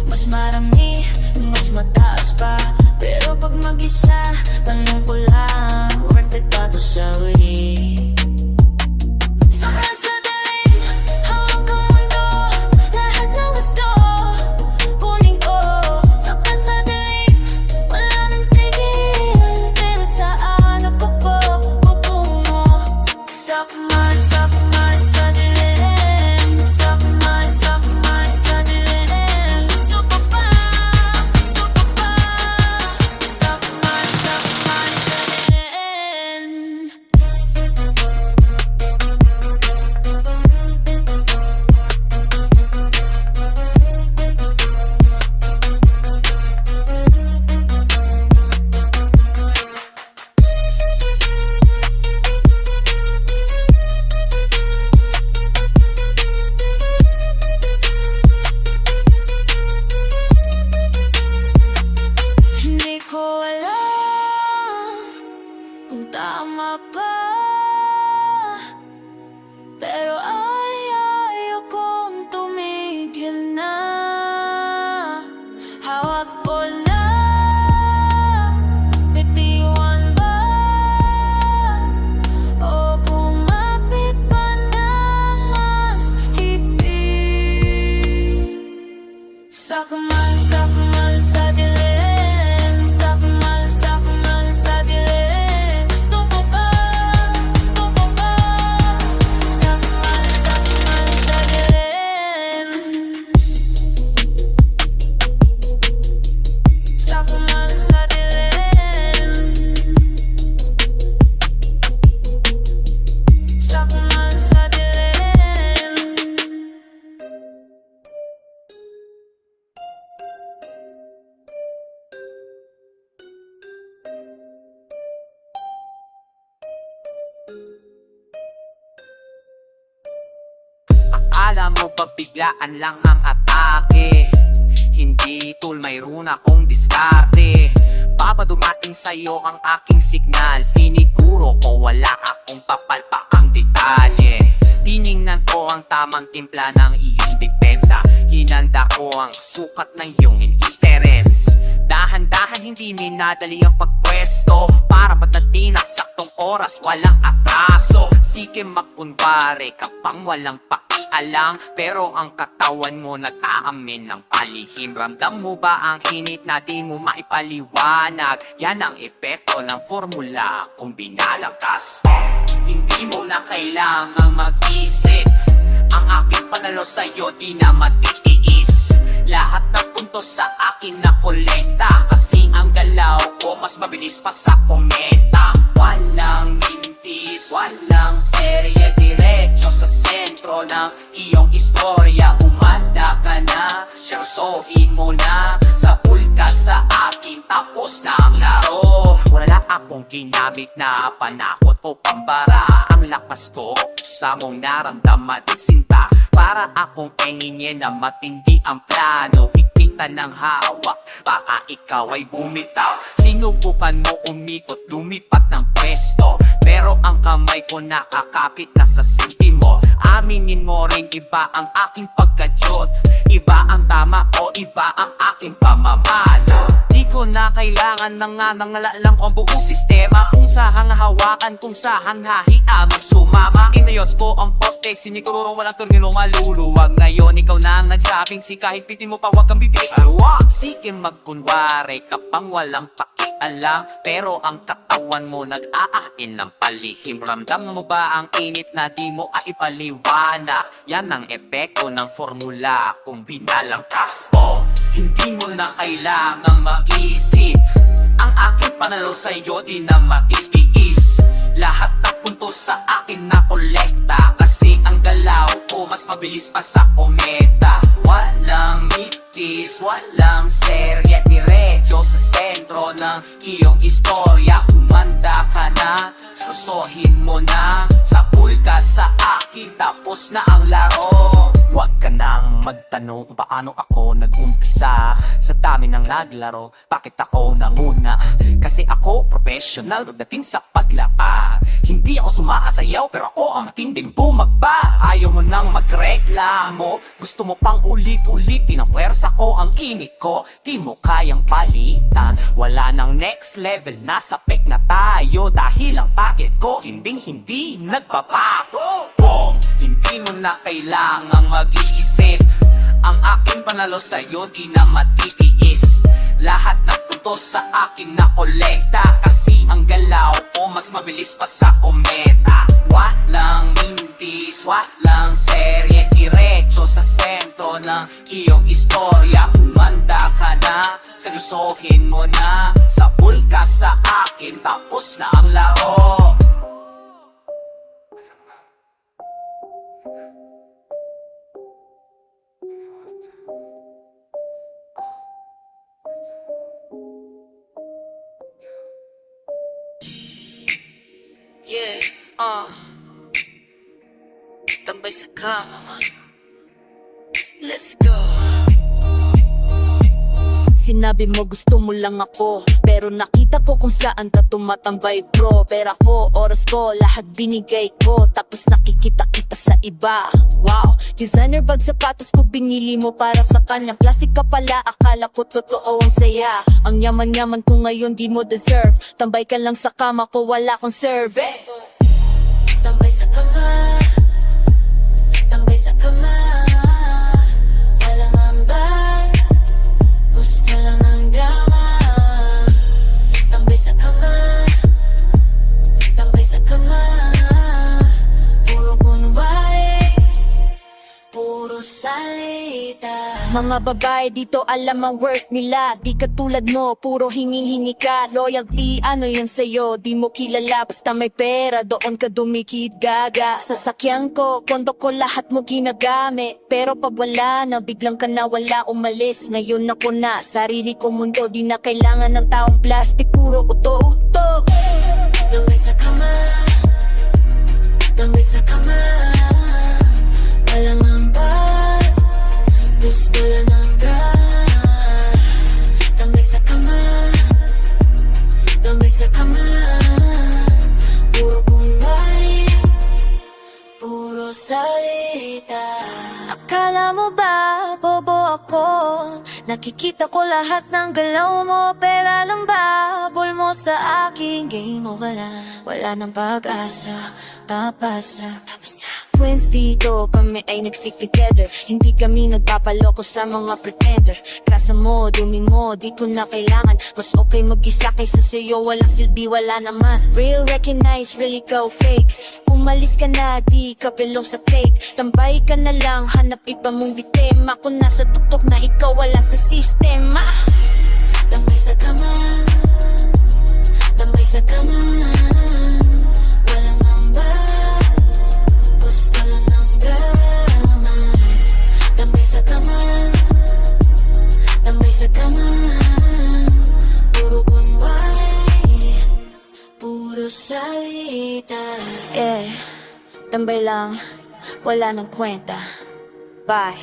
Mas marami, mas mataas pa. Pero pag mag-isa, tanong ko lang, worth it ba to sa huli? Sakla sa dilim, hawak ang mundo. Lahat ng gusto, kunin ko. Sakla sa dilim, wala nang tigil. Pero saan ako po putungo? Sakma sa dilim. Sakma sa dilim. Gusto ko pa, gusto ko pa. Sakma sa dilim. Hindi ko alam kung tama ba, pero ayokong tumigil na. Hawak ko na, bitiwan ba, o kumapit pa ng mas higpit? Sakmal sa dilim. Sakmal sa dilim. Gusto ko pa, gusto ko pa. Sakmal sa dilim. Sakmal sa dilim. Sakmal sa dilim. Akala mo ba biglaan lang ang atake? Hindi tol, mayroon akong diskarte. Papadumating sa'yo ang aking signal. Siniguro ko wala akong papalpakang detalye. Tiningnan ko ang tamang timpla ng iyong depensa. Hinanda ko ang sukat ng iyong interes. Dahan-dahan, hindi minadali ang pagpwesto. Para ba't natinak saktong oras, walang atraso. Sige magkunwari ka pang walang pakialam, pero ang katawan mo nag-aamin ng palihim. Ramdam mo ba ang init na di mo maipaliwanag? Yan ang epekto ng formula kung binalangkas. Hindi mo na kailangang mag-isip. Ang aking panalo sa'yo di na matitiis. Lahat ng puntos sa akin na kolekta, kasi ang galaw ko mas mabilis pa sa kometa. Walang mintis walang serye, diretso sa sentro ng iyong istorya. Humanda ka na, seryosohin mo na, sapul ka sa akin, tapos na ang laro. Wala akong ginamit na panakot o pambara, ang lakas ko sa mong naramdaman sinta. Para akong enginin na matindi ang plano, higpitan ng hawak, baka ikaw ay bumitaw. Sinubukan mo umikot, lumipat ng pwesto, pero ang kamay ko nakakapit na sa sinti mo. Aminin mo rin iba ang aking pagkadyot, iba ang tama o iba ang aking pamamalo. Di ko na kailangan na nga nangalalang ko ang buong sistema, kung saan hawakan, kung saan hahiamang sumama. Inayos ko ang poste, siniguro walang termino maluluwag. Ngayon ikaw na ang nagsabing si kahit pitin mo pa wag kang bibig. Sige magkunwari ka pang walang pakialam, pero ang katawan mo nag-aain ng palihim. Ramdam mo ba ang init na di mo aipaliwanag? Yan ang epekto ng formula kung binalangkas mo. Hindi mo na kailangang mag-isip, ang aking panalo sa'yo di na matitiis. Lahat na punto sa akin na kolekta, kasi ang galaw ko mas mabilis pa sa kometa. Walang mitis, walang serye, diretso sa sentro ng iyong istorya. Humanda ka na, seryosohin mo na, sapul ka sa akin, tapos na ang laro. Huwag ka nang magtanong kung paano ako nag-umpisa. Sa dami ng naglaro, bakit ako nanguna? Kasi ako professional pagdating sa paglapa. Hindi ako sumasayaw, pero ako ang matinding bumagba. Ayaw mo nang magreklamo, gusto mo pang ulit-ulitin ang pwersa ko, ang init ko, di mo kayang palitan. Wala nang next level, nasa pek na tayo, dahil ang packet ko hindi nagbabago. Hindi mo na kailangang mag-iisip, ang aking panalo sa'yo di na matitiis. Lahat na punto sa akin na kolekta, kasi ang galaw ko mas mabilis pa sa kometa. Walang mintis, walang serye, diretso sa sentro ng iyong istorya. Humanda ka na, seryosohin mo na, sapul ka sa akin, tapos na ang laro. Yeah, tambay sa kama, let's go. Sinabi mo gusto mo lang ako, pero nakita ko kung saan ka tumatambay bro. Pero ako, oras ko, lahat binigay ko, tapos nakikita kita sa iba. Wow, designer bag, sapatos ko binili mo para sa kanya. Plastic ka pala, akala ko totoo ang saya. Ang yaman-yaman ko ngayon di mo deserve, tambay ka lang sa kama ko, wala kong serve. Tambay sa kama, tambay sa kama, walang ambay, gusto lang ng drama. Tambay sa kama, tambay sa kama, puro kunwari, puro salita. Mga babae dito alam ang worth nila, di katulad mo, puro hingi-hingi ka. Loyalty, ano yan sa'yo, di mo kilala, basta may pera, doon ka dumikit gaga. Sasakyan ko, kondo ko, lahat mo ginagamit, pero pag wala na, biglang ka na wala, umalis. Ngayon ako na, sarili ko mundo, di na kailangan ng taong plastic, puro uto-uto. Tambay sa kama, tambay sa kama, walang ambay, gusto lang ng drama. Tambay sa kama, tambay sa kama, puro kunwari, puro salita. Akala mo ba, bobo ako? Nakikita ko lahat ng galaw mo, pera lang ba? Bol mo sa aking game mo, wala nang pag-asa, papasa. Tapos na. Twins dito, kami ay nag-stick together, hindi kami nagpapaloko sa mga pretender. Klasa mo, dumi mo, di ko na kailangan, mas okay mag-isa kaysa sa'yo, walang silbi, wala naman. Real recognize, really go fake, umalis ka na, di ka belong sa fake. Tambay ka na lang, hanap iba mong bitema, kung nasa tuktok na ikaw, wala sa sistema. Tambay sa kama, tambay sa kama, walang ambay, Tambay lang, wala nang kwenta. Bye.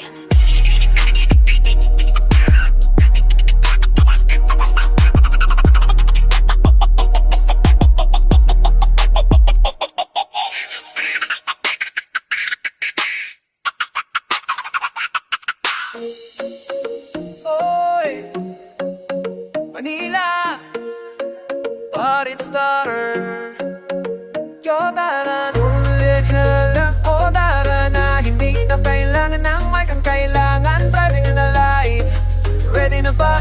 Oy, Manila, party starter. Yo, tara, ulit ka lang. O tara na, hindi na kailangan ng mic. Ang kailangan, driving na light. Ready na ba?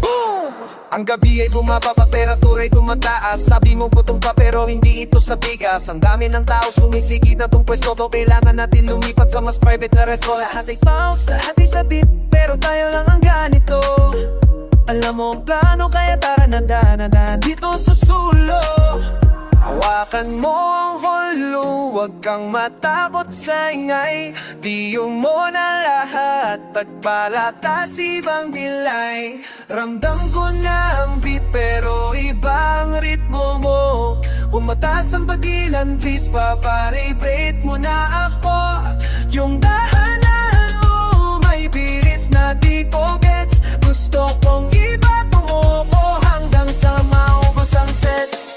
Boom! Ang gabi ay bumaba, temperatura ay tumataas. Sabi mo gutom pa pero hindi ito sa bigas. Ang dami ng tao sumisigit na tong pwesto to. Kailangan natin lumipat sa mas private na resto. Lahat ay bounce, lahat ay sabit, pero tayo lang ang ganito. Alam mo ang plano kaya tara na danadan dito sa sulo. Hawakan mo ang holo, huwag kang matakot sa ingay. Diyo mo na lahat, tagpalatas ibang bilay. Ramdam ko na ang beat pero ibang ritmo mo. Pumatas ang pagilan, please pa-vibrate mo na ako. Yung dahan-dahan mo, may bilis na di ko gets. Gusto kong iba tumuko hanggang sa maubos ang sets.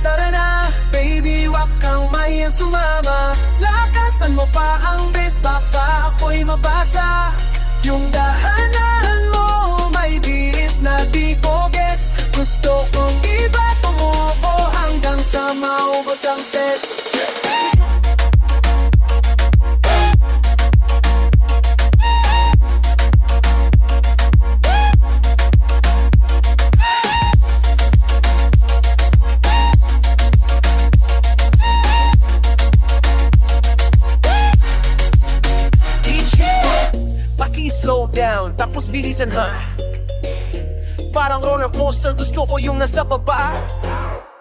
Tara na, baby, wag kang mahiyang sumama. Lakasan mo pa ang bass, baka ako'y mabasa. Yung dahan-dahan mo, may bilis na di ko gets. Gusto kong iba tumuko hanggang sa maubos ang sets. Slow down, tapos bilisan ha. Parang roller coaster, gusto ko yung nasa baba.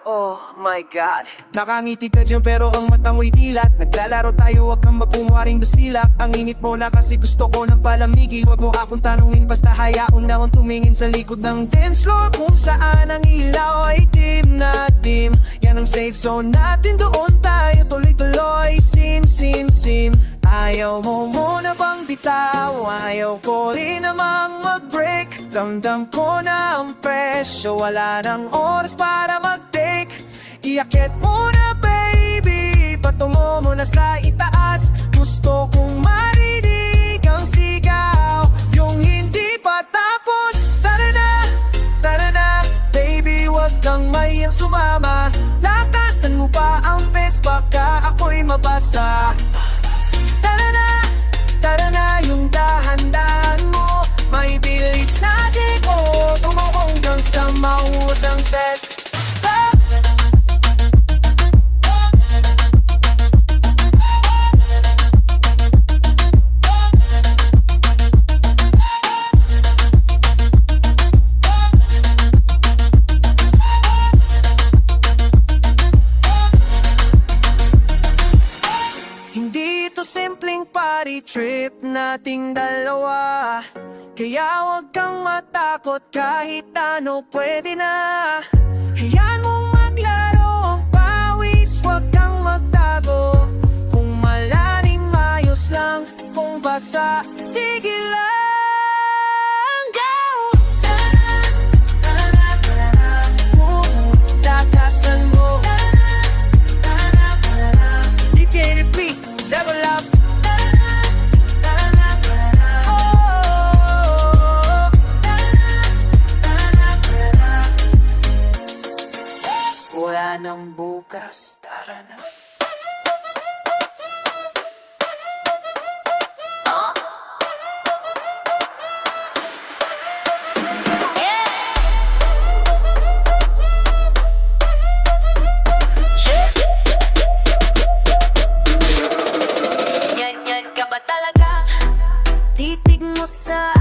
Oh my God. Nakangiti ka dyan pero ang mata mo'y dilat. Naglalaro tayo, wag kang magkunwaring basilak. Ang init mo na kasi gusto ko ng palamigi. Wag mo akong tanungin, basta hayaon na akong tumingin sa likod ng dance floor. Kung saan ang ilaw ay dim na dim. Yan ang safe zone natin, doon tayo tuloy-tuloy. Sim, sim, sim. Ayaw mo muna bang bitaw? Ayaw ko rin namang mag-break. Damdam ko na ang presyo, wala nang oras para mag-take. Iakit muna baby, patungo mo na sa itaas. Gusto kong marinig ang sigaw, yung hindi pa tapos. Tara na, baby, wag kang mahiyang sumama. Lakasan mo pa ang pace, baka ako'y mabasa. Tara na, yung dahan-dahan mo, may bilis na di ko tumuko hanggang sa maubos ang set. Hindi ito simpleng party trip nating dalawa. Kaya wag kang matakot, kahit ano pwede na. Hayaan mong maglaro ang pawis, wag kang magtago. Kung malalim ayos lang, kung basa, sige lang, go! Lakasan mo, DJ repeat, level up. Wala nang bukas, tara na. Yan ka ba talaga? Titig mo sa